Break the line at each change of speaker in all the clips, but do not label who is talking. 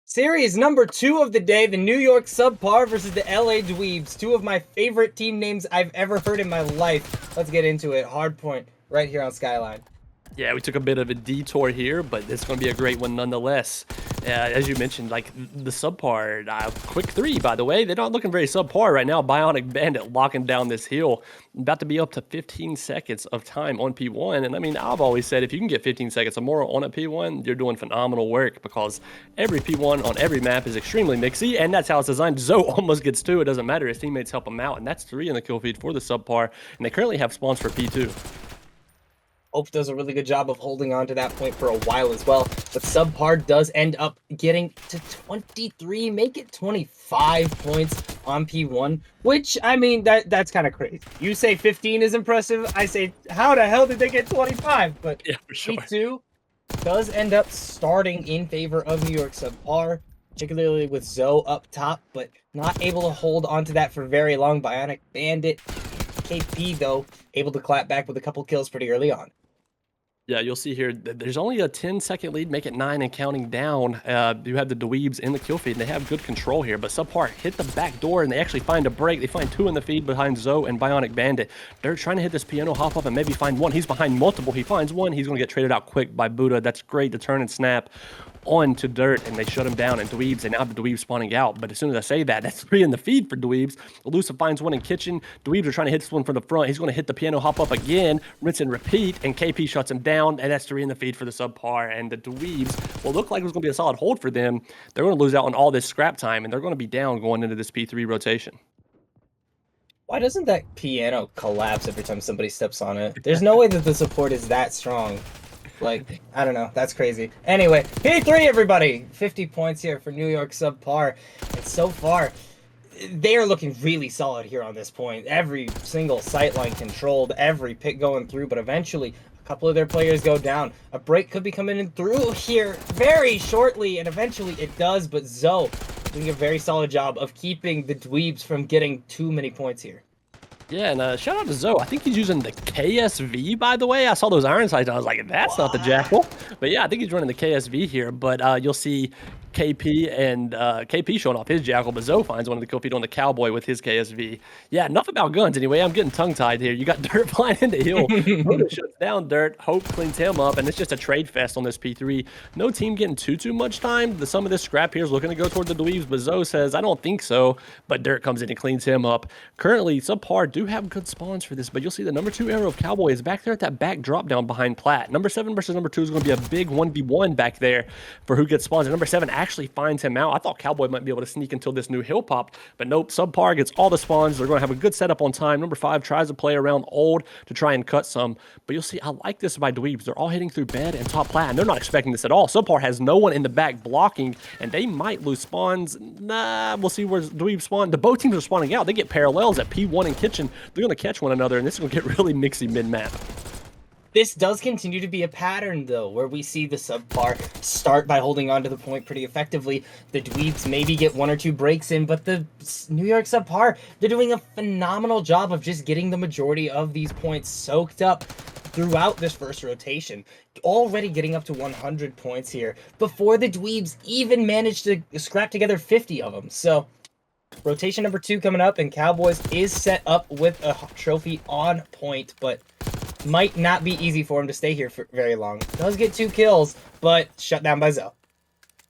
Series number 2 of the day, the New York SubPar versus the LA Dweebs. Two of my favorite team names I've ever heard in my life. Let's get into it. Hard point right here on Skyline.
Yeah, we took a bit of a detour here, but it's going to be a great one nonetheless. As you mentioned, like the subpar, quick three, by the way, they're not looking very subpar right now. Bionic Bandit locking down this hill, about to be up to 15 seconds of time on P1. And I mean, I've always said if you can get 15 seconds or more on a P1, you're doing phenomenal work because every P1 on every map is extremely mixy, and that's how it's designed. Zoe almost gets two. It doesn't matter. His teammates help him out, and that's three in the kill feed for the subpar. And they currently have spawns for P2.
Hope does a really good job of holding on to that point for a while as well. But Subpar does end up getting to 23, make it 25 points on P1, which, I mean, that's kind of crazy. You say 15 is impressive. I say, how the hell did they get 25? But
Yeah, for sure.
P2 does end up starting in favor of New York SubPar, particularly with Zoe up top, but not able to hold onto that for very long. Bionic Bandit, KP, though, able to clap back with a couple kills pretty early on.
Yeah, you'll see here, there's only a 10-second lead, make it 9 and counting down. You have the Dweebs in the kill feed, and they have good control here, but Subpar hit the back door, and they actually find a break. They find two in the feed behind Zoe and Bionic Bandit. They're trying to hit this piano hop up and maybe find one. He's behind multiple. He finds one. He's going to get traded out quick by Buddha. That's great to turn and snap on to Dirt, and they shut him down, and Dweebs, and now the Dweebs spawning out. But as soon as I say that, that's three in the feed for Dweebs. Elusive finds one in kitchen. Dweebs are trying to hit this one from the front. He's going to hit the piano hop up again, rinse and repeat, and KP shuts him down, and that's three in the feed for the subpar. And the Dweebs will look like it was going to be a solid hold for them. They're going to lose out on all this scrap time, and they're going to be down going into this P3 rotation.
Why doesn't that piano collapse every time somebody steps on it? There's no way that the support is that strong. Like, I don't know. That's crazy. Anyway, P3, everybody! 50 points here for New York SubPar. And so far, they are looking really solid here on this point. Every single sightline controlled, every pick going through, but eventually, a couple of their players go down. A break could be coming in through here very shortly, and eventually it does, but Zoe doing a very solid job of keeping the Dweebs from getting too many points here.
Yeah, and shout out to Zoe. I think he's using the KSV, by the way. I saw those iron sights, and I was like, that's not the Jackal. But yeah, I think he's running the KSV here. But you'll see KP and KP showing off his Jackal, but Zoe finds one of the kill feed on the Cowboy with his KSV. Yeah, enough about guns anyway. I'm getting tongue-tied here. You got Dirt flying into hill. Buddha shuts down Dirt. Hope cleans him up, and it's just a trade fest on this P3. No team getting too much time. Some of this scrap here is looking to go toward the Dweebs, but Zoe says, I don't think so. But Dirt comes in and cleans him up. Currently, Subpar do have good spawns for this, but you'll see the number 2 arrow of Cowboy is back there at that back drop down behind Plat. Number 7 versus number 2 is going to be a big 1v1 back there for who gets spawns. And number 7 actually finds him out. I thought Cowboy might be able to sneak until this new hill pop, but nope. Subpar gets all the spawns. They're going to have a good setup on time. Number 5 tries to play around old to try and cut some, but you'll see I like this by Dweebs. They're all hitting through bed and top Plat, and they're not expecting this at all. Subpar has no one in the back blocking, and they might lose spawns. Nah, we'll see where Dweebs spawn. The both teams are spawning out. They get parallels at P1 and Kitchen. They're going to catch one another, and this is going to get really mixy mid-map.
This does continue to be a pattern, though, where we see the Subpar start by holding on to the point pretty effectively. The Dweebs maybe get 1 or 2 breaks in, but the New York Subpar, they're doing a phenomenal job of just getting the majority of these points soaked up throughout this first rotation. Already getting up to 100 points here before the Dweebs even managed to scrap together 50 of them. So rotation number 2 coming up, and Cowboys is set up with a trophy on point, but might not be easy for him to stay here for very long. Does get 2 kills, but shut down by Zoe.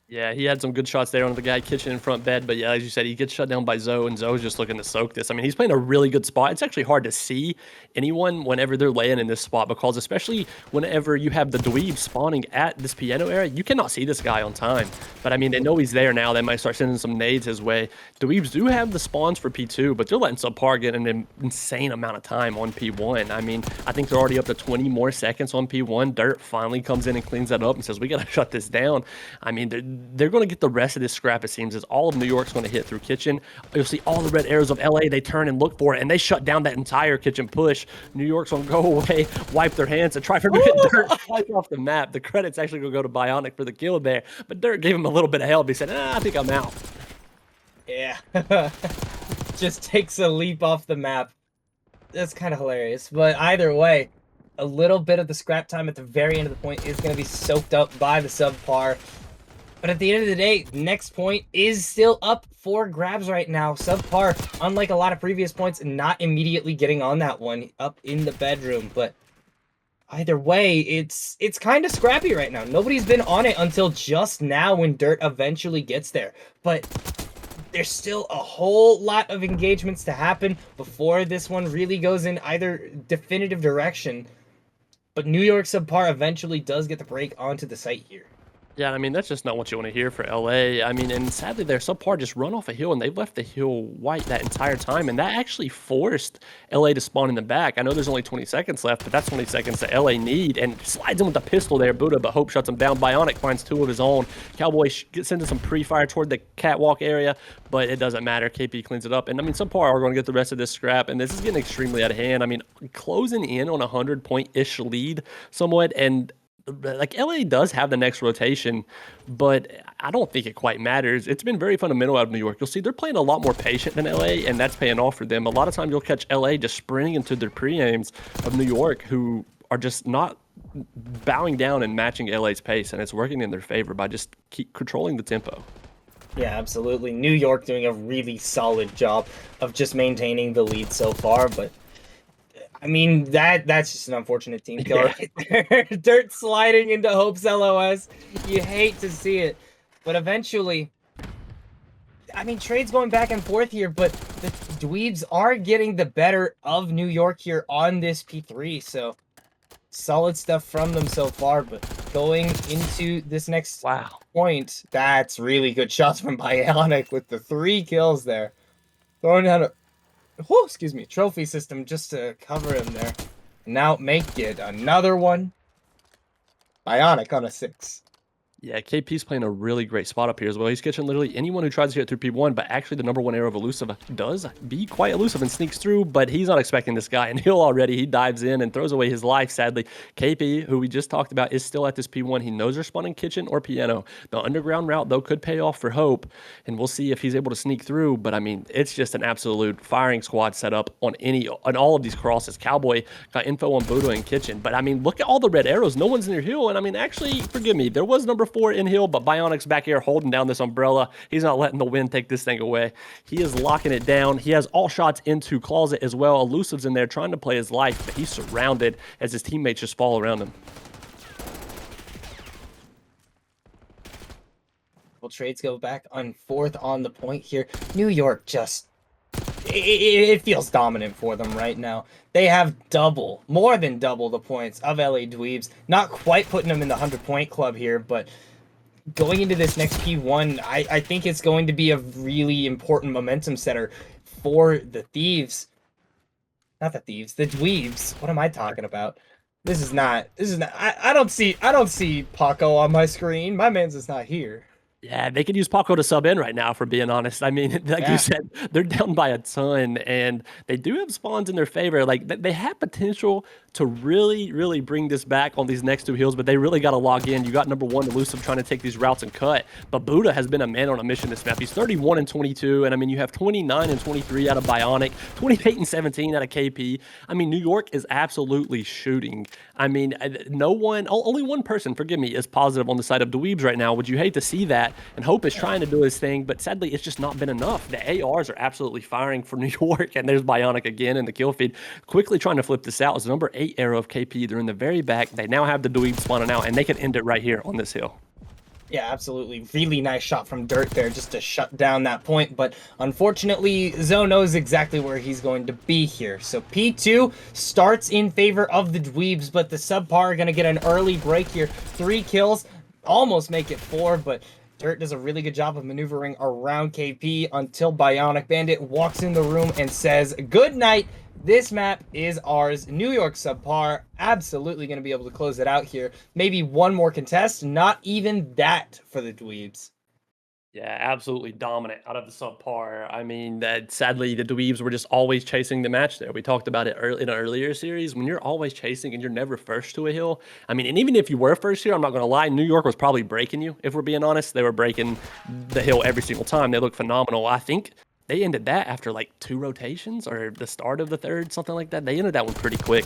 Yeah, he had some good shots there on the guy Kitchen in front bed, but yeah, as you said, he gets shut down by Zoe, and Zoe's just looking to soak this. I mean, he's playing a really good spot. It's actually hard to see anyone whenever they're laying in this spot, because especially whenever you have the Dweeb spawning at this piano area, you cannot see this guy on time. But I mean, they know he's there now. They might start sending some nades his way. Dweebs do have the spawns for P2, but they're letting Subpar get an insane amount of time on P1. I mean, I think they're already up to 20 more seconds on P1. Dirt finally comes in and cleans that up and says, we got to shut this down. I mean, they're going to get the rest of this scrap, it seems, as all of New York's going to hit through Kitchen. You'll see all the red arrows of LA. They turn and look for it, and they shut down that entire Kitchen push. New York's going to go away, wipe their hands, and try for Dirt wipe off the map. The credit's actually going to go to Bionic for the kill there, but Dirt gave him a little bit of help. He said, I think I'm out.
Yeah. Just takes a leap off the map. That's kind of hilarious, but either way, a little bit of the scrap time at the very end of the point is going to be soaked up by the Subpar. But at the end of the day, next point is still up for grabs right now. SubPar, unlike a lot of previous points, not immediately getting on that one up in the bedroom. But either way, it's kind of scrappy right now. Nobody's been on it until just now when Dirt eventually gets there. But there's still a whole lot of engagements to happen before this one really goes in either definitive direction. But New York SubPar eventually does get the break onto the site here.
Yeah, I mean, that's just not what you want to hear for LA. I mean, and sadly, their subpar just run off a hill, and they've left the hill white that entire time, and that actually forced LA to spawn in the back. I know there's only 20 seconds left, but that's 20 seconds that LA need, and slides in with the pistol there, Buddha, but Hope shuts him down. Bionic finds 2 of his own. Cowboy sends in some pre-fire toward the catwalk area, but it doesn't matter. KP cleans it up, and I mean, subpar are going to get the rest of this scrap, and this is getting extremely out of hand. I mean, closing in on a 100-point-ish lead somewhat, and like LA does have the next rotation, but I don't think it quite matters. It's been very fundamental out of New York. You'll see they're playing a lot more patient than LA, and that's paying off for them. A lot of times you'll catch LA just sprinting into their pre-aims of New York, who are just not bowing down and matching LA's pace, and it's working in their favor by just keep controlling the tempo.
Yeah, absolutely. New York doing a really solid job of just maintaining the lead so far, but I mean, that's just an unfortunate team killer right there. Dirt sliding into Hope's LOS. You hate to see it. But eventually, I mean, trades going back and forth here, but the Dweebs are getting the better of New York here on this P3, so solid stuff from them so far, but going into this next point, that's really good shots from Bionic with the 3 kills there. Throwing down a excuse me, trophy system just to cover him there. Now make it another one. Bionic on a 6.
Yeah, KP's playing a really great spot up here as well. He's catching literally anyone who tries to get through P1, but actually the number 1 arrow of elusive does be quite elusive and sneaks through, but he's not expecting this guy, and he'll already, he dives in and throws away his life, sadly. KP, who we just talked about, is still at this P1. He knows they're spawning kitchen or piano. The underground route, though, could pay off for Hope, and we'll see if he's able to sneak through, but I mean, it's just an absolute firing squad set up on all of these crosses. Cowboy got info on Buddha and kitchen, but I mean, look at all the red arrows. No one's near hill, and I mean, actually, forgive me, there was number 4 in hill, but Bionic's back here holding down this umbrella. He's not letting the wind take this thing away. He is locking it down. He has all shots into closet as well. Elusive's in there trying to play his life, but he's surrounded as his teammates just fall around him.
Well, trades go back on 4th on the point here. New York just it feels dominant for them right now. They have more than double the points of LA Dweebs. Not quite putting them in the 100-point club here, but going into this next P1, I think it's going to be a really important momentum setter for the Thieves. Not the Thieves, the Dweebs. What am I talking about? This is not, I don't see Paco on my screen. My man's just not here.
Yeah, they could use Paco to sub in right now, for being honest. I mean, like you said, they're down by a ton, and they do have spawns in their favor. Like, they have potential to really, really bring this back on these next 2 hills, but they really got to log in. You got number 1, Elusive, trying to take these routes and cut, but Buddha has been a man on a mission this map. He's 31 and 22, and I mean, you have 29 and 23 out of Bionic, 28 and 17 out of KP. I mean, New York is absolutely shooting. I mean, only one person, forgive me, is positive on the side of Dweebs right now. Would you hate to see that? And Hope is trying to do his thing, but sadly, it's just not been enough. The ARs are absolutely firing for New York, and there's Bionic again in the kill feed. Quickly trying to flip this out is number 8 arrow of KP. They're in the very back. They now have the Dweeb spawning out, and they can end it right here on this hill.
Yeah, absolutely. Really nice shot from Dirt there just to shut down that point. But unfortunately, Zoe knows exactly where he's going to be here. So P2 starts in favor of the Dweebs, but the SubPar are going to get an early break here. 3 kills, almost make it 4, but Dirt does a really good job of maneuvering around KP until Bionic Bandit walks in the room and says, "Good night. This map is ours." New York SubPar absolutely going to be able to close it out here. Maybe one more contest, not even that for the Dweebs.
Yeah, absolutely dominant out of the subpar. I mean, that sadly the Dweebs were just always chasing the match there. We talked about it in an earlier series. When you're always chasing and you're never first to a hill, I mean, and even if you were first here, I'm not going to lie, New York was probably breaking you, if we're being honest. They were breaking the hill every single time. They look phenomenal. I think they ended that after like 2 rotations or the start of the third, something like that. They ended that one pretty quick.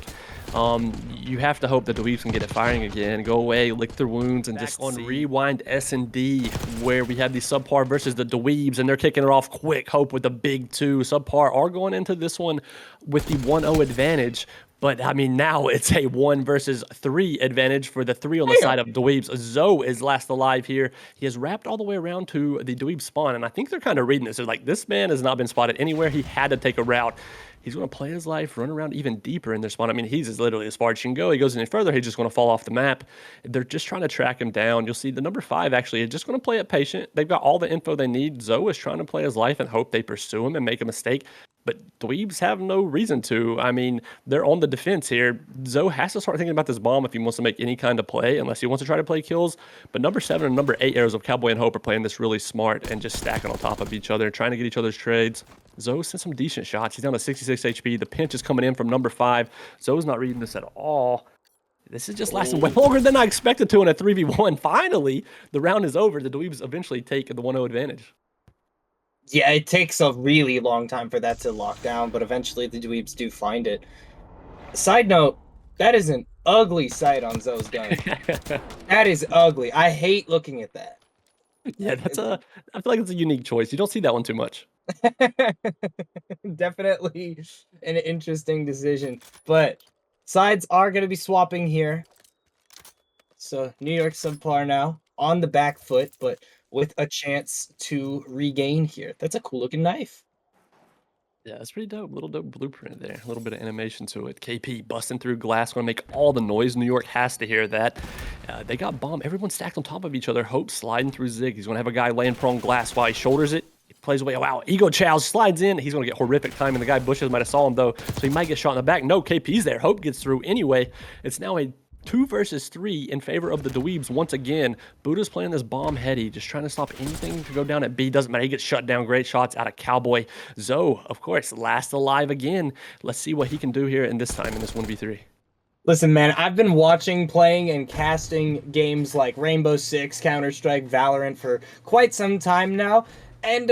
You have to hope that the Dweebs can get it firing again, go away, lick their wounds, and just on Rewind S&D, where we have the SubPar versus the Dweebs, and they're kicking it off quick. Hope with the big 2. SubPar are going into this one with the 1-0 advantage. But, I mean, now it's a 1 versus 3 advantage for the 3 on the side of Dweebs. Zoe is last alive here. He has wrapped all the way around to the Dweeb spawn, and I think they're kind of reading this. They're like, this man has not been spotted anywhere. He had to take a route. He's going to play his life, run around even deeper in their spawn. I mean, he's literally as far as you can go. He goes any further, he's just going to fall off the map. They're just trying to track him down. You'll see the number 5 actually is just going to play it patient. They've got all the info they need. Zoe is trying to play his life and hope they pursue him and make a mistake. But Dweebs have no reason to. I mean, they're on the defense here. Zoe has to start thinking about this bomb if he wants to make any kind of play, unless he wants to try to play kills. But number 7 and number 8 arrows of Cowboy and Hope are playing this really smart and just stacking on top of each other, trying to get each other's trades. Zoe sent some decent shots. He's down to 66 HP. The pinch is coming in from number 5. Zoe's not reading this at all. This is just lasting way longer than I expected to in a 3v1. Finally, the round is over. The Dweebs eventually take the 1-0 advantage.
Yeah, it takes a really long time for that to lock down, but eventually the Dweebs do find it. Side note, that is an ugly sight on Zoe's gun. That is ugly. I hate looking at that.
Yeah, I feel like it's a unique choice. You don't see that one too much.
Definitely an interesting decision. But sides are going to be swapping here. So New York SubPar now on the back foot, but with a chance to regain here. That's a cool looking knife.
Yeah, it's pretty dope. Little dope blueprint there. A little bit of animation to it. KP busting through glass, going to make all the noise. New York has to hear that. They got bomb. Everyone stacked on top of each other. Hope sliding through Zig. He's going to have a guy laying prone glass while he shoulders it. He plays away. Wow, Ego Chow slides in. He's going to get horrific time, and the guy Bushes might have saw him, though, so he might get shot in the back. No, KP's there. Hope gets through anyway. It's now a 2 versus 3 in favor of the Dweebs once again. Buddha's playing this bomb heady, just trying to stop anything to go down at B. Doesn't matter. He gets shut down. Great shots out of Cowboy. Zoe, of course, last alive again. Let's see what he can do here in this time in this 1v3.
Listen, man, I've been watching, playing, and casting games like Rainbow Six, Counter-Strike, Valorant for quite some time now. And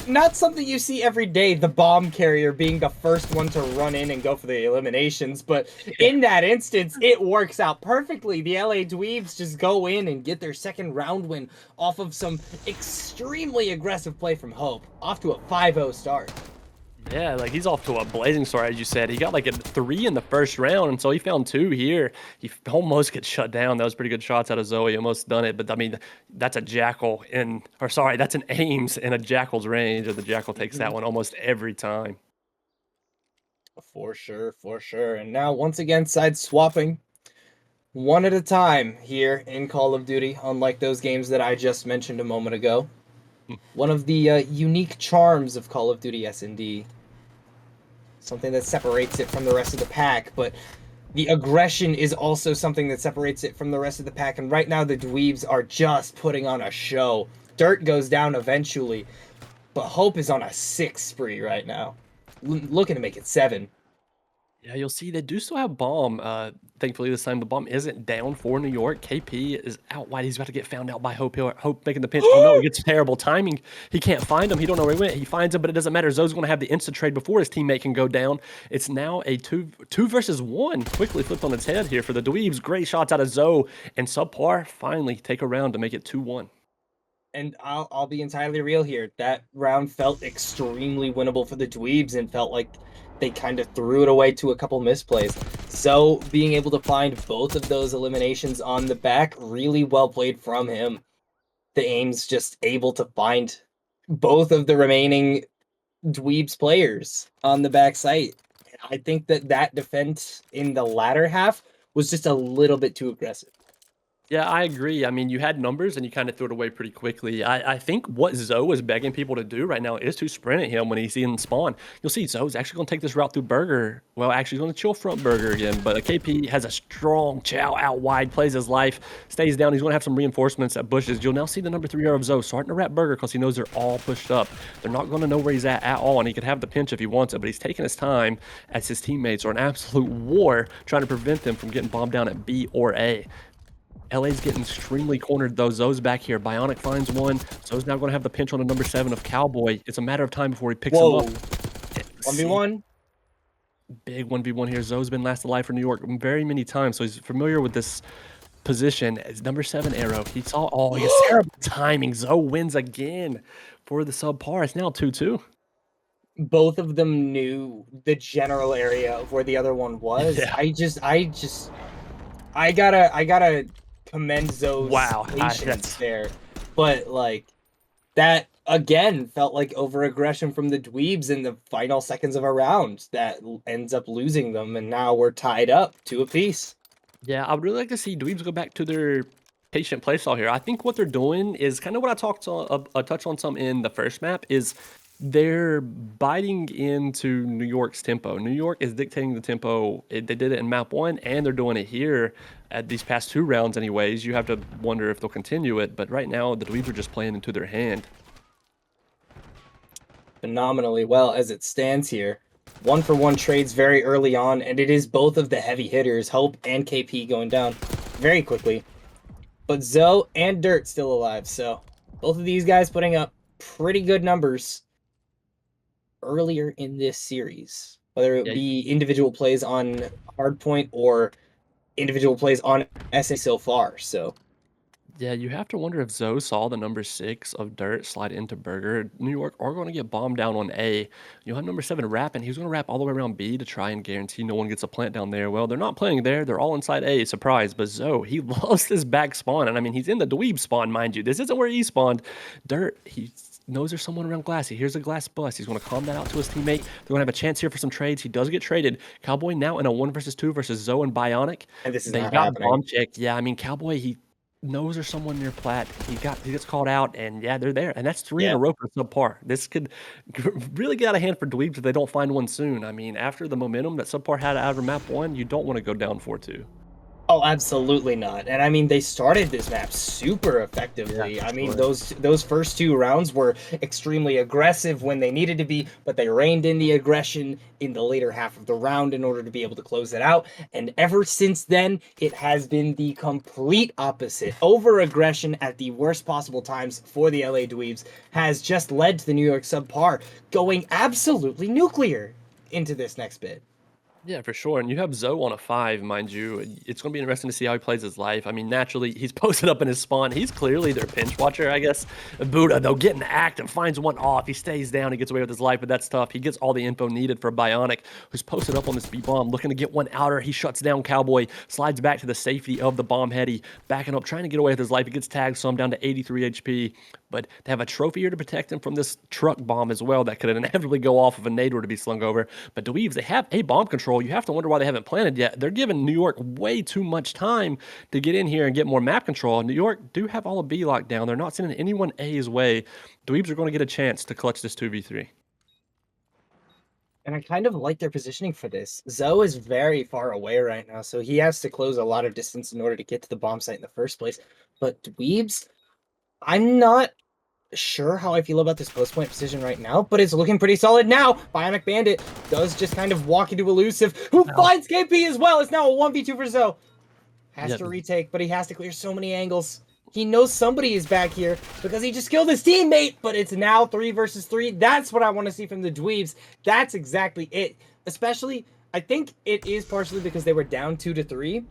not something you see every day, the bomb carrier being the first one to run in and go for the eliminations. But in that instance, it works out perfectly. The LA Dweebs just go in and get their second round win off of some extremely aggressive play from Hope. Off to a 5-0 start.
Yeah, like he's off to a blazing start, as you said. He got like a 3 in the first round, and so he found 2 here. He almost gets shut down. That was pretty good shots out of Zoe. Almost done it, but I mean, that's a Jackal that's an Ames in a Jackal's range, and the Jackal takes that one almost every time.
For sure, for sure. And now, once again, side swapping. One at a time here in Call of Duty, unlike those games that I just mentioned a moment ago. One of the unique charms of Call of Duty S&D. Something that separates it from the rest of the pack, but the aggression is also something that separates it from the rest of the pack, and right now the Dweebs are just putting on a show. Dirt goes down eventually, but Hope is on a 6 spree right now. Looking to make it 7.
Yeah, you'll see they do still have bomb. Thankfully, this time the bomb isn't down for New York. KP is out wide. He's about to get found out by Hope. Hope making the pinch. Oh no, he gets terrible timing. He can't find him. He don't know where he went. He finds him, but it doesn't matter. Zoe's going to have the instant trade before his teammate can go down. It's now a 2 versus 1. Quickly flipped on its head here for the Dweebs. Great shots out of Zoe, and SubPar finally take a round to make it 2-1.
And I'll be entirely real here. That round felt extremely winnable for the Dweebs and felt like they kind of threw it away to a couple misplays. So being able to find both of those eliminations on the back, really well played from him. The Aim's just able to find both of the remaining Dweebs players on the back site. I think that defense in the latter half was just a little bit too aggressive.
Yeah, I agree. I mean, you had numbers and you kind of threw it away pretty quickly. I think what Zoe is begging people to do right now is to sprint at him when he's in spawn. You'll see Zoe's actually going to take this route through Burger. Well, actually, he's going to chill front Burger again. But KP has a strong chow out wide, plays his life, stays down. He's going to have some reinforcements at Bushes. You'll now see the number 3 of Zoe starting to wrap Burger because he knows they're all pushed up. They're not going to know where he's at all, and he could have the pinch if he wants it. But he's taking his time as his teammates are in absolute war trying to prevent them from getting bombed down at B or A. LA's getting extremely cornered, though. Zoe's back here. Bionic finds one. Zoe's now going to have the pinch on the number 7 of Cowboy. It's a matter of time before he picks him up.
Whoa. 1v1.
Big 1v1 here. Zoe's been last alive for New York very many times, so he's familiar with this position. As number 7 arrow, he saw, oh, he has terrible timing. Zoe wins again for the subpar. It's now 2-2.
Both of them knew the general area of where the other one was.
Yeah.
I gotta commend Zoe's
Wow,
patience there. But like that again felt like over-aggression from the Dweebs in the final seconds of a round that ends up losing them, and now we're tied up 2 apiece.
Yeah, I would really like to see Dweebs go back to their patient playstyle here. I think what they're doing is kind of what I touched on some in the first map is they're biting into New York's tempo. New York is dictating the tempo. They did it in map 1, and they're doing it here at these past 2 rounds anyways. You have to wonder if they'll continue it, but right now the Dweebs are just playing into their hand.
Phenomenally well as it stands here. 1-for-1 trades very early on, and it is both of the heavy hitters, Hope and KP, going down very quickly. But Zoe and Dirt still alive, so both of these guys putting up pretty good numbers earlier in this series, whether it be individual plays on Hardpoint or individual plays on SA so far. So
yeah, you have to wonder if Zoe saw the number 6 of Dirt slide into Burger. New York are going to get bombed down on A. You'll have number 7 wrapping. He's going to wrap all the way around B to try and guarantee no one gets a plant down there. Well, they're not playing there. They're all inside A. Surprise. But Zoe, he lost his back spawn. And I mean, he's in the Dweeb spawn, mind you. This isn't where he spawned. Dirt, he knows there's someone around glass. He hears a glass bust. He's going to calm that out to his teammate. They're going to have a chance here for some trades. He does get traded. Cowboy now in a 1-versus-2 versus Zoe and Bionic.
And this is
they
not
got
happening.
bomb checked. Yeah, I mean, Cowboy, he knows there's someone near plat. He gets called out, and yeah, they're there. And that's 3 in a row for subpar. This could really get out of hand for Dweebs if they don't find one soon. I mean, after the momentum that subpar had out of map 1, you don't want to go down 4-2.
Oh, absolutely not. And I mean, they started this map super effectively.
Yeah,
I mean,
sure.
those first 2 rounds were extremely aggressive when they needed to be, but they reined in the aggression in the later half of the round in order to be able to close it out. And ever since then, it has been the complete opposite. Over-aggression at the worst possible times for the LA Dweebs has just led to the New York subpar going absolutely nuclear into this next bit.
Yeah, for sure. And you have Zoe on a 5, mind you. It's going to be interesting to see how he plays his life. I mean, naturally, he's posted up in his spawn. He's clearly their pinch watcher, I guess. Buddha, though, getting active, finds one off. He stays down. He gets away with his life, but that's tough. He gets all the info needed for Bionic, who's posted up on this B-bomb, looking to get one outer. He shuts down Cowboy, slides back to the safety of the bomb heady, backing up, trying to get away with his life. He gets tagged, so I'm down to 83 HP. But they have a trophy here to protect him from this truck bomb as well that could inevitably go off if a nade were to be slung over. But Dweebs, they have a bomb control. You have to wonder why they haven't planted yet. They're giving New York way too much time to get in here and get more map control. New York do have all of B locked down. They're not sending anyone A's way. Dweebs are going to get a chance to clutch this 2v3.
And I kind of like their positioning for this. Zoe is very far away right now, so he has to close a lot of distance in order to get to the bomb site in the first place. But Dweebs, I'm not sure how I feel about this post point position right now, but it's looking pretty solid now. Bionic Bandit does just kind of walk into Elusive, who finds KP as well. It's now a 1v2 for Zoe. Has to retake, but he has to clear so many angles. He knows somebody is back here because he just killed his teammate, but it's now 3 versus 3. That's what I want to see from the Dweebs. That's exactly it. Especially, I think it is partially because they were down 2-3,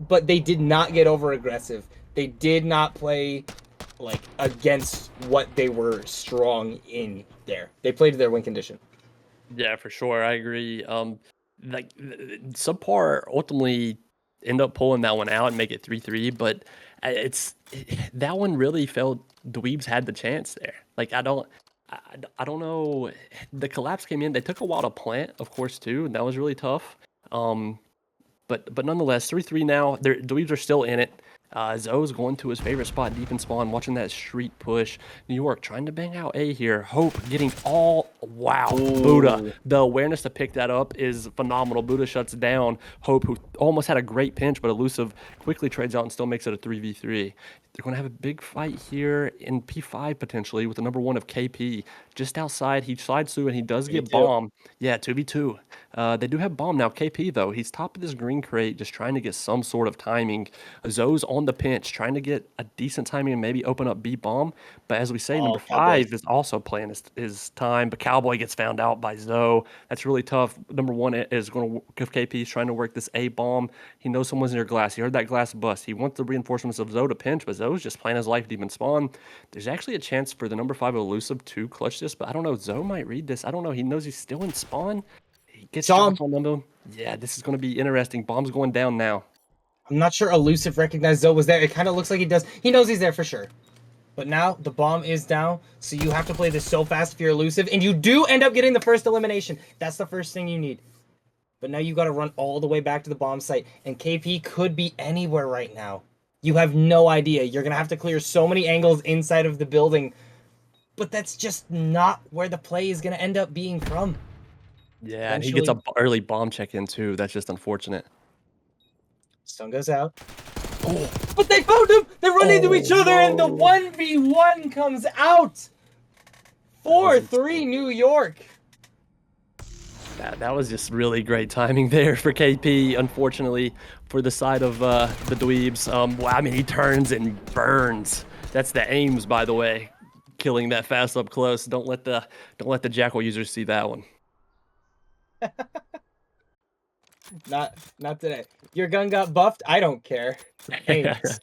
but they did not get over aggressive. They did not play like against what they were strong in there. They played to their win condition.
Yeah, for sure. I agree. Like subpar ultimately end up pulling that one out and make it 3-3, but that one really felt Dweebs had the chance there. Like I don't know. The collapse came in. They took a while to plant, of course, too, and that was really tough. But nonetheless, 3-3 now. Dweebs are still in it. Zoe's going to his favorite spot, deep in spawn, watching that street push. New York trying to bang out A here. Hope getting all Wow, Buddha.
Ooh.
The awareness to pick that up is phenomenal. Buddha shuts down Hope, who almost had a great pinch, but Elusive quickly trades out and still makes it a 3v3. They're going to have a big fight here in P5 potentially with the number 1 of KP. Just outside, he slides through and he does
Me
get
too.
bomb. Yeah, 2v2. They do have bomb now. KP, though, he's top of this green crate, just trying to get some sort of timing. Zoe's on the pinch, trying to get a decent timing and maybe open up B bomb. But as we say, number
Oh, Cowboy.
5 is also playing his time, but Cowboy gets found out by Zoe. That's really tough. Number 1 is going to give KP. He's trying to work this A bomb. He knows someone's near glass. He heard that glass bust. He wants the reinforcements of Zoe to pinch, but Zoe's just playing his life deep in spawn. There's actually a chance for the number 5 Elusive to clutch this, but I don't know. Zoe might read this. I don't know. He knows he's still in spawn. He gets
Tom.
shots on them. Yeah, this is going to be interesting. Bomb's going down now.
I'm not sure Elusive recognized Zoe was there. It kind of looks like he does. He knows he's there for sure. But now the bomb is down, so you have to play this so fast if you're Elusive, and you do end up getting the first elimination. That's the first thing you need. But now you got to run all the way back to the bomb site, and KP could be anywhere right now. You have no idea. You're going to have to clear so many angles inside of the building, but that's just not where the play is going to end up being from.
Yeah, and he gets a early bomb check in too. That's just unfortunate.
Stun goes out. Oh, but they found him! They run into each other and the 1v1 comes out! 4-3 New York.
That was just really great timing there for KP. Unfortunately, for the side of the Dweebs, wow, I mean, he turns and burns. That's the aims, by the way, killing that fast up close. Don't let the Jackal users see that one.
Not today. Your gun got buffed? I don't care. Thanks.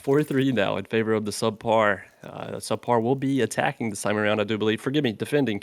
4-3 now in favor of the SubPar. SubPar will be attacking this time around, I do believe. Forgive me, defending.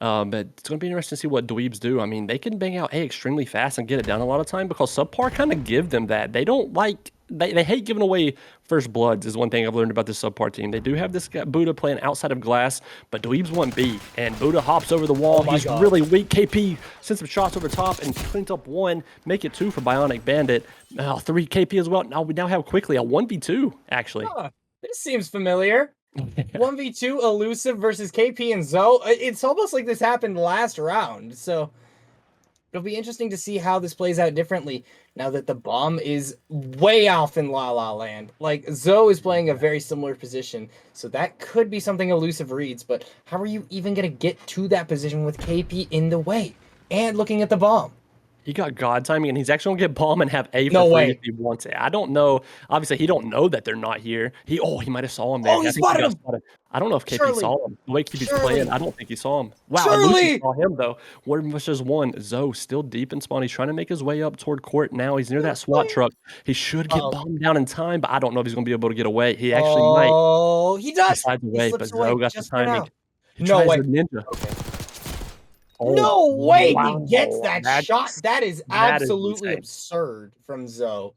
But it's going to be interesting to see what Dweebs do. I mean, they can bang out A extremely fast and get it down a lot of time because SubPar kind of give them that. They don't like... They hate giving away first bloods is one thing I've learned about this SubPar team. They do have this guy, Buddha, playing outside of glass, but Dweebs want B. And Buddha hops over the wall.
Oh
He's
God.
really weak. KP sends some shots over top and cleans up 1. Make it 2 for Bionic Bandit. 3 KP as well. Now we now have quickly a 1v2, actually.
Huh, this seems familiar. 1v2 Elusive versus KP and Zoe. It's almost like this happened last round, so it'll be interesting to see how this plays out differently now that the bomb is way off in La La Land. Like, Zoe is playing a very similar position, so that could be something Elusive reads, but how are you even going to get to that position with KP in the way and looking at the bomb?
He got God timing, and he's actually going to get bomb and have A for
No
free
way.
if he wants it. I don't know. Obviously, he don't know that they're not here. He might have saw him there.
Oh, he spotted him!
Spotted. I don't know if KP
Surely.
saw him. The way KP's
Surely.
playing, I don't think he saw him. Wow,
Surely.
Lucy saw him, though. 1 versus 1. Zoe still deep in spawn. He's trying to make his way up toward court now. He's near that SWAT truck. He should get bombed down in time, but I don't know if he's going to be able to get away. He actually might.
Oh, he does!
He slides away, but Zoe got the timing. He
No
tries
way.
the ninja.
Okay.
Oh,
No way
wow.
he gets that shot. That is absolutely
insane.
absurd from Zoe.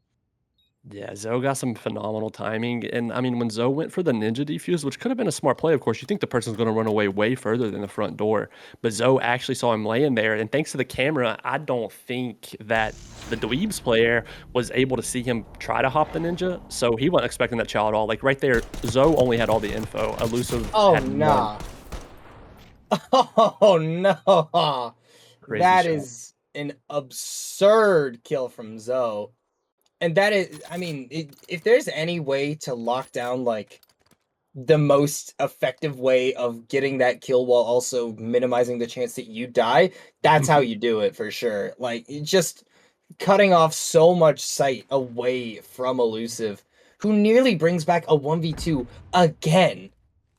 Yeah, Zoe got some phenomenal timing. And I mean, when Zoe went for the ninja defuse, which could have been a smart play, of course, you think the person's going to run away way further than the front door. But Zoe actually saw him laying there. And thanks to the camera, I don't think that the Dweebs player was able to see him try to hop the ninja. So he wasn't expecting that shot at all. Like right there, Zoe only had all the info. Elusive had
Nah. Oh, no.
Crazy
That
shot.
is an absurd kill from Zoe. And that is, I mean, if there's any way to lock down, like, the most effective way of getting that kill while also minimizing the chance that you die, that's how you do it for sure. Like, just cutting off so much sight away from Elusive, who nearly brings back a 1v2 again.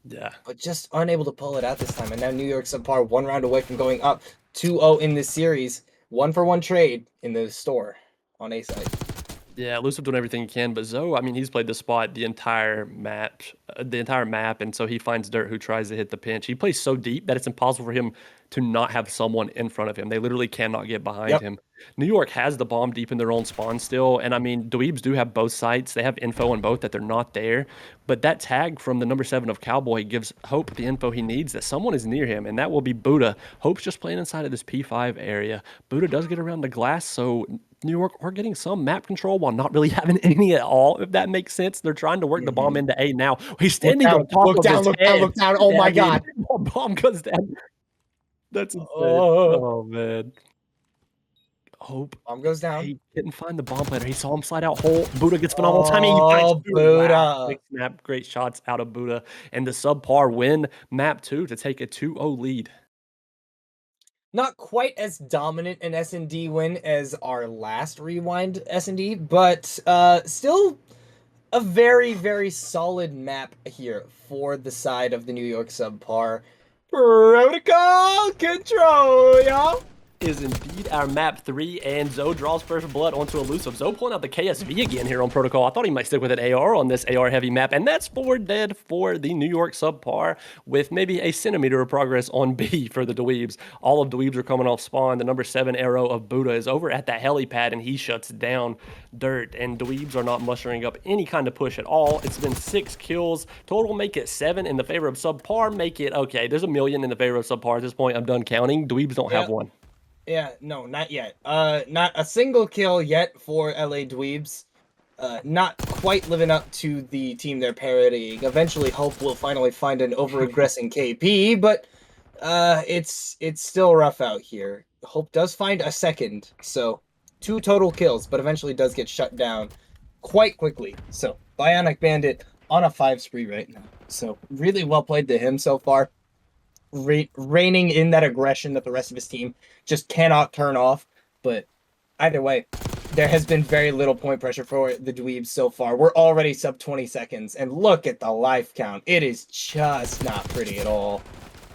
Yeah.
But just unable to pull it out this time. And now New York SubPar 1 round away from going up 2-0 in this series. 1-for-1 trade in the store on A side.
Yeah, Elusive doing everything he can, but Zoe, I mean, he's played the spot the entire map, and so he finds Dirt who tries to hit the pinch. He plays so deep that it's impossible for him to not have someone in front of him. They literally cannot get behind him. New York has the bomb deep in their own spawn still, and I mean, Dweebs do have both sites. They have info on both that they're not there, but that tag from the number 7 of Cowboy gives Hope the info he needs that someone is near him, and that will be Buddha. Hope's just playing inside of this P5 area. Buddha does get around the glass, so New York are getting some map control while not really having any at all, if that makes sense. They're trying to work the bomb into A now. He's standing on top of his head.
Look down. Oh
Yeah,
my
I mean,
God.
bomb goes down. That's insane.
Oh,
Oh, man. Hope.
bomb goes down.
He didn't find the bomb player. He saw him slide out hole. Buddha gets phenomenal timing. He finds
Oh,
Buddha. Wow.
Buddha.
Big snap. Great shots out of Buddha. And the subpar win map 2 to take a 2-0 lead.
Not quite as dominant an S&D win as our last Rewind S&D, but still a very, very solid map here for the side of the New York SubPar. Protocol control, y'all.
Is indeed our map 3, and Zoe draws first blood onto Elusive. Zoe pulling out the KSV again here on Protocol. I thought he might stick with an AR on this AR heavy map, and that's 4 dead for the New York SubPar, with maybe a centimeter of progress on B for the Dweebs. All of Dweebs are coming off spawn. The number 7 arrow of Buddha is over at that helipad, and he shuts down Dirt, and Dweebs are not mustering up any kind of push at all. It's been 6 kills. Total make it 7 in the favor of SubPar. Make it, okay, there's a million in the favor of SubPar at this point. I'm done counting. Dweebs don't have one.
Yeah, no, not yet. Not a single kill yet for LA Dweebs. Not quite living up to the team they're parodying. Eventually, Hope will finally find an over-aggressing KP, but it's still rough out here. Hope does find a second, so 2 total kills, but eventually does get shut down quite quickly. So Bionic Bandit on a 5 spree right now. So really well played to him so far. Reining in that aggression that the rest of his team just cannot turn off. But either way, there has been very little point pressure for the Dweebs so far. We're already sub 20 seconds, and look at the life count. It is just not pretty at all.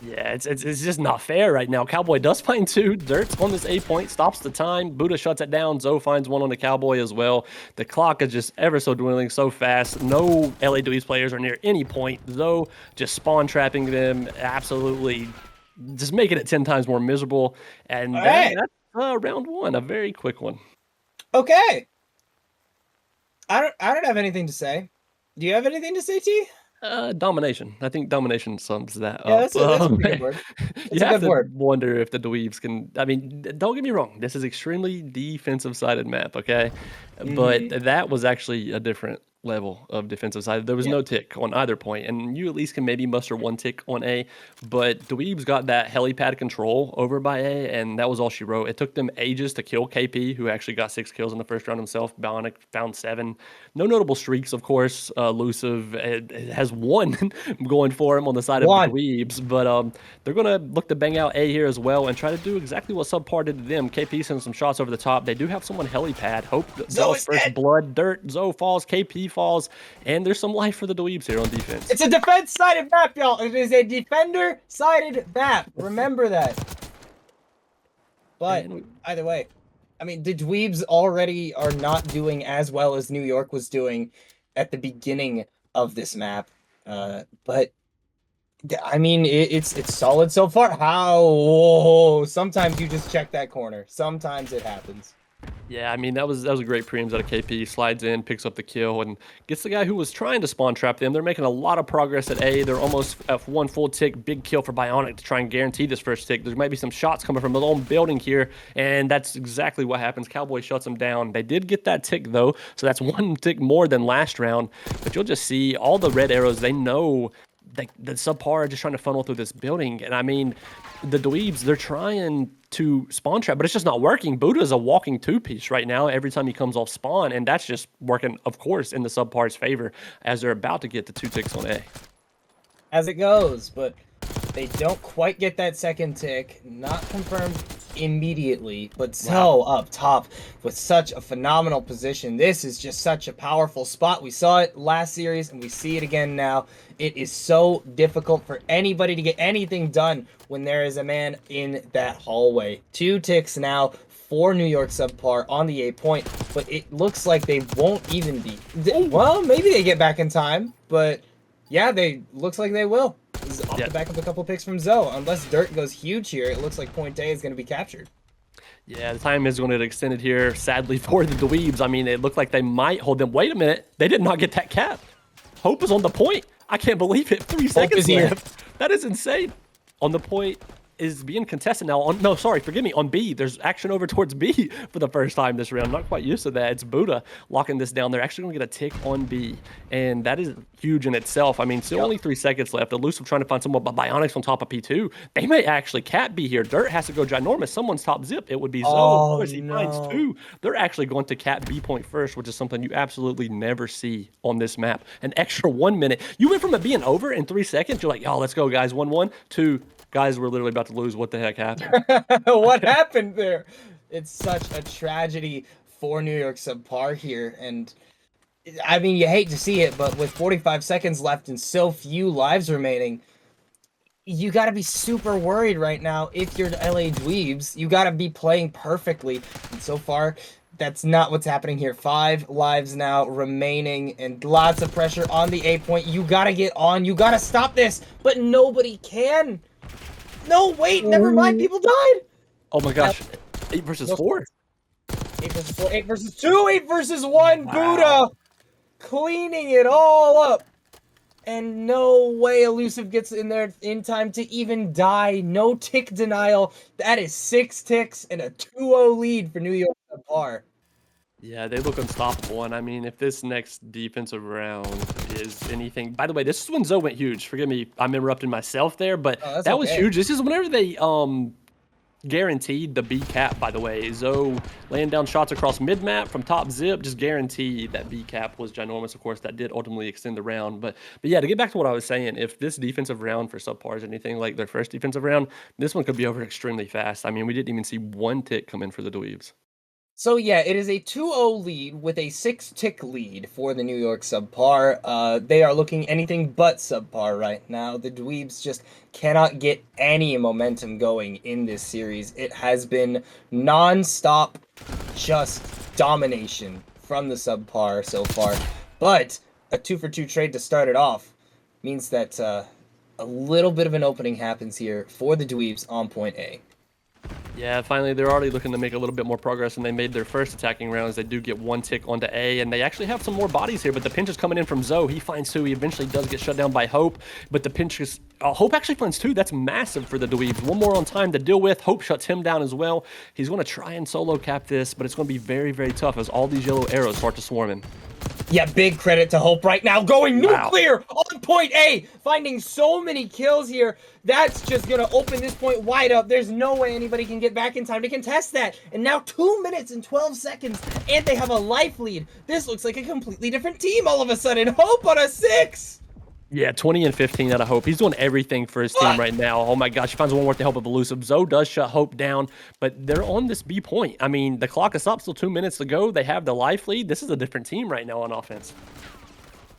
Yeah, it's just not fair right now. Cowboy does find 2. Dirt's on this A point, stops the time. Buddha shuts it down. Zoe finds 1 on the Cowboy as well. The clock is just ever so dwindling so fast. No LA Dweebs players are near any point. Zoe just spawn trapping them, absolutely just making it 10 times more miserable. And that's round 1, a very quick one.
Okay. I don't have anything to say. Do you have anything to say, T?
Domination. I think domination sums that
Yeah,
up.
that's a pretty good word.
You have to wonder if the Dweebs can. I mean, don't get me wrong. This is extremely defensive-sided map, okay? But that was actually a different level of defensive side. There was no tick on either point, and you at least can maybe muster 1 tick on A, but Dweebs got that helipad control over by A, and that was all she wrote. It took them ages to kill KP, who actually got 6 kills in the first round himself. Bionic found 7. No notable streaks, of course. Elusive has 1 going for him on the side of the Dweebs, but they're going to look to bang out A here as well and try to do exactly what SubPar did to them. KP sends some shots over the top. They do have someone helipad. Hope Zoe's first blood. Dirt. Zoe falls. KP falls, and there's some life for the Dweebs here on defense.
It's a defense-sided map, y'all. It is a defender-sided map. Remember that. But either way, I mean, the Dweebs already are not doing as well as New York was doing at the beginning of this map. But I mean, it's solid so far. Sometimes you just check that corner. Sometimes it happens.
Yeah, I mean, that was a great preems out of KP. Slides in, picks up the kill, and gets the guy who was trying to spawn trap them. They're making a lot of progress at A. They're almost at 1 full tick. Big kill for Bionic to try and guarantee this first tick. There might be some shots coming from his own building here, and that's exactly what happens. Cowboy shuts them down. They did get that tick, though, so that's 1 tick more than last round. But you'll just see all the red arrows. They know the SubPar are just trying to funnel through this building. And I mean, the Dweebs, they're trying to spawn trap, but it's just not working. Buddha's a walking 2-piece right now every time he comes off spawn, and that's just working, of course, in the SubPar's favor as they're about to get the 2 ticks on A.
As it goes, but they don't quite get that second tick. Not confirmed immediately, but so up top with such a phenomenal position. This is just such a powerful spot. We saw it last series, and we see it again now. It is so difficult for anybody to get anything done when there is a man in that hallway. 2 ticks now for New York SubPar on the A point, but it looks like they won't even be. Well, maybe they get back in time, but yeah, looks like they will. This is off the back of a couple picks from Zoe. Unless Dirt goes huge here, it looks like point A is going to be captured.
Yeah, the time is going to get extended here, sadly, for the Dweebs. I mean, it looked like they might hold them. Wait a minute. They did not get that cap. Hope is on the point. I can't believe it. 3 seconds left. That is insane. On the point. is being contested now. No, sorry, forgive me. On B, there's action over towards B for the first time this round. Not quite used to that. It's Buddha locking this down. They're actually going to get a tick on B, and that is huge in itself. I mean, still only 3 seconds left. Elusive trying to find someone, but Bionics on top of P2. They may actually cap B here. Dirt has to go ginormous. Someone's top zip. It would be Zoe. Of
Oh
course, he finds
no.
2. They're actually going to cap B point first, which is something you absolutely never see on this map. An extra 1 minute. You went from it being over in 3 seconds. You're like, yo, let's go, guys. 1-1. 2. Guys, we're literally about to lose. What the heck happened?
What happened there? It's such a tragedy for New York SubPar here, and I mean, you hate to see it, but with 45 seconds left and so few lives remaining, you got to be super worried right now. If you're the LA Dweebs, you got to be playing perfectly, and so far, that's not what's happening here. 5 lives now remaining, and lots of pressure on the A point. You got to get on. You got to stop this, but nobody can. No, wait, never mind. People died.
Oh my gosh. 8 versus 4.
8 versus 4, 8 versus 2, 8 versus 1.
Wow.
Buddha cleaning it all up. And no way Elusive gets in there in time to even die. No tick denial. That is 6 ticks and a 2-0 lead for New York SubPar.
Yeah, they look unstoppable. And I mean, if this next defensive round is anything, by the way, this is when Zoe went huge. Forgive me, I'm interrupting myself there, but that was huge. This is whenever they guaranteed the B cap, by the way. Zoe laying down shots across mid map from top zip, just guaranteed that B cap was ginormous. Of course, that did ultimately extend the round. But yeah, to get back to what I was saying, if this defensive round for SubPar is anything like their first defensive round, this one could be over extremely fast. I mean, we didn't even see 1 tick come in for the Dweebs.
So yeah, it is a 2-0 lead with a 6-tick lead for the New York SubPar. They are looking anything but subpar right now. The Dweebs just cannot get any momentum going in this series. It has been non-stop just domination from the subpar so far. But a 2-for-2 trade to start it off means that a little bit of an opening happens here for the Dweebs on point A.
Yeah, finally, they're already looking to make a little bit more progress than they made their first attacking rounds. They do get 1 tick onto A, and they actually have some more bodies here, but the pinch is coming in from Zoe. He finds 2. He eventually does get shut down by Hope, but the pinch is... Hope actually finds 2. That's massive for the Dweebs. 1 more on time to deal with. Hope shuts him down as well. He's going to try and solo cap this, but it's going to be very, very tough as all these yellow arrows start to swarm him.
Yeah, big credit to Hope right now, going nuclear on point A, finding so many kills here. That's just going to open this point wide up. There's no way anybody can get back in time to contest that. And now 2 minutes and 12 seconds, and they have a life lead. This looks like a completely different team all of a sudden. Hope on a 6.
Yeah, 20 and 15 out of Hope. He's doing everything for his team right now. Oh my gosh, he finds one worth the help of Elusive. Zoe does shut Hope down, but they're on this B point. I mean, the clock is stopped, still 2 minutes to go. They have the life lead. This is a different team right now on offense.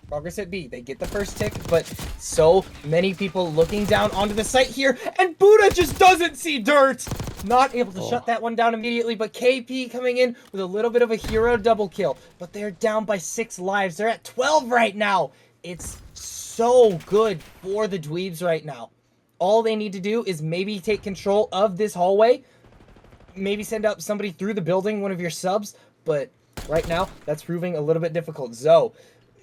Progress at B. They get the first tick, but so many people looking down onto the site here, and Buddha just doesn't see Dirt. Not able to shut that one down immediately, but KP coming in with a little bit of a hero double kill. But they're down by 6 lives. They're at 12 right now. It's so good for the Dweebs right now. All they need to do is maybe take control of this hallway, maybe send up somebody through the building, one of your subs, but right now that's proving a little bit difficult. Zoe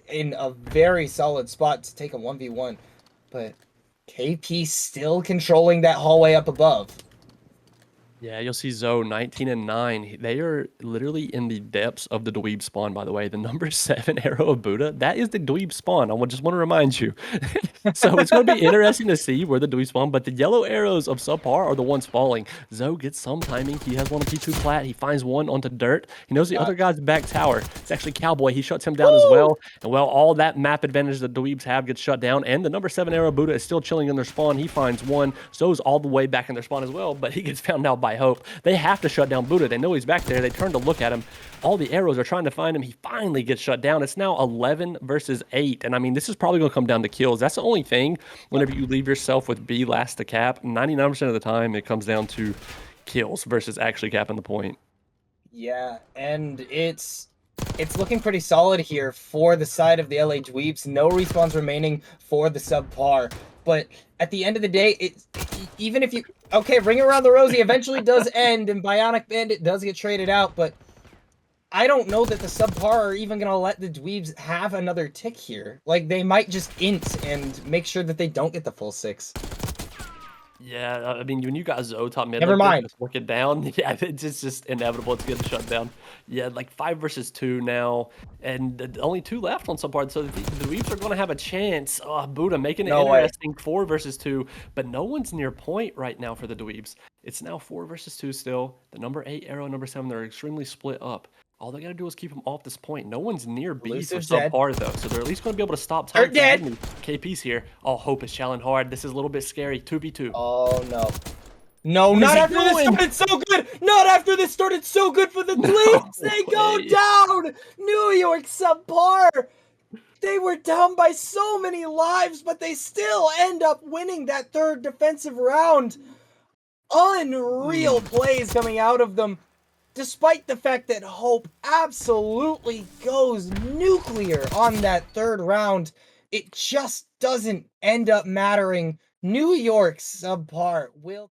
in a very solid spot to take a 1v1, but KP still controlling that hallway up above.
Yeah, you'll see Zoe 19 and 9. They are literally in the depths of the Dweeb spawn, by the way. The number 7 arrow of Buddha, that is the Dweeb spawn. Just want to remind you. So it's going to be interesting to see where the Dweeb spawn, but the yellow arrows of SubPar are the ones falling. Zoe gets some timing. He has one on P2 flat. He finds one onto Dirt. He knows the other guy's back tower. It's actually Cowboy. He shuts him down as well. And well, all that map advantage the Dweebs have gets shut down. And the number 7 arrow Buddha is still chilling in their spawn. He finds one. Zoe's all the way back in their spawn as well, but he gets found out by Hope. They have to shut down Buddha. They know he's back there. They turn to look at him. All the arrows are trying to find him. He finally gets shut down. It's now 11 versus 8. And I mean, this is probably going to come down to kills. That's the only thing. Whenever you leave yourself with B last to cap, 99% of the time, it comes down to kills versus actually capping the point.
Yeah, and it's looking pretty solid here for the side of the LA Dweebs. No respawns remaining for the SubPar. But at the end of the day, even if you... Okay, Ring Around the Rosie eventually does end, and Bionic Bandit does get traded out, but I don't know that the SubPar are even going to let the Dweebs have another tick here. Like, they might just int and make sure that they don't get the full 6.
Yeah, I mean, when you got Zoe top mid
Never
like this,
mind.
just work it down. Yeah, it's just inevitable to get the shutdown. Yeah, like 5 versus 2 now, and only 2 left on some parts, so the Dweebs are going to have a chance. Oh, Buddha making it
No way.
interesting, 4 versus 2, but no one's near point right now for the Dweebs. It's now 4 versus 2 still. The number 8 arrow, number 7, they're extremely split up. All they got to do is keep them off this point. No one's near B for
Elusive's dead.
subpar, though, so they're at least going to be able to stop
They're
time from
dead.
Edney. KP's here. Oh, Hope is challenging hard. This is a little bit scary. 2v2.
Oh no. No,
What is
not
he
after this
doing?
started so good! Not after this started so good for the
No
Dweebs! They go
way.
down! New York SubPar! They were down by so many lives, but they still end up winning that third defensive round. Unreal plays coming out of them, despite the fact that Hope absolutely goes nuclear on that third round. It just doesn't end up mattering. New York SubPar will